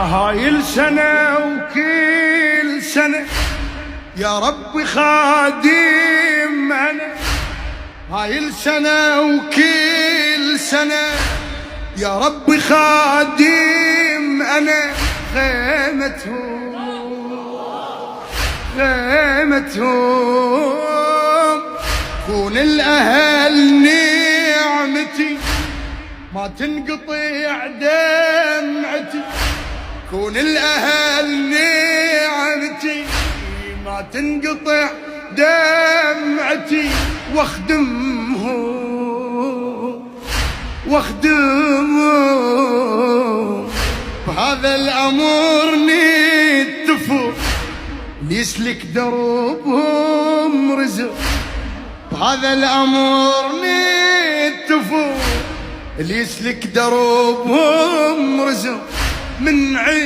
هاي السنة وكل سنة يا ربي خادم أنا. هاي السنة وكل سنة يا ربي خادم أنا. خيمتهم كون الأهل نعمتي ما تنقطع دمعتي. كون الأهل نعمتي ما تنقطع دمعتي. واخدمهم بهذا الأمر نتفق ليسلك دربهم رزق. بهذا الأمر نتفق ليسلك دربهم رزق من عين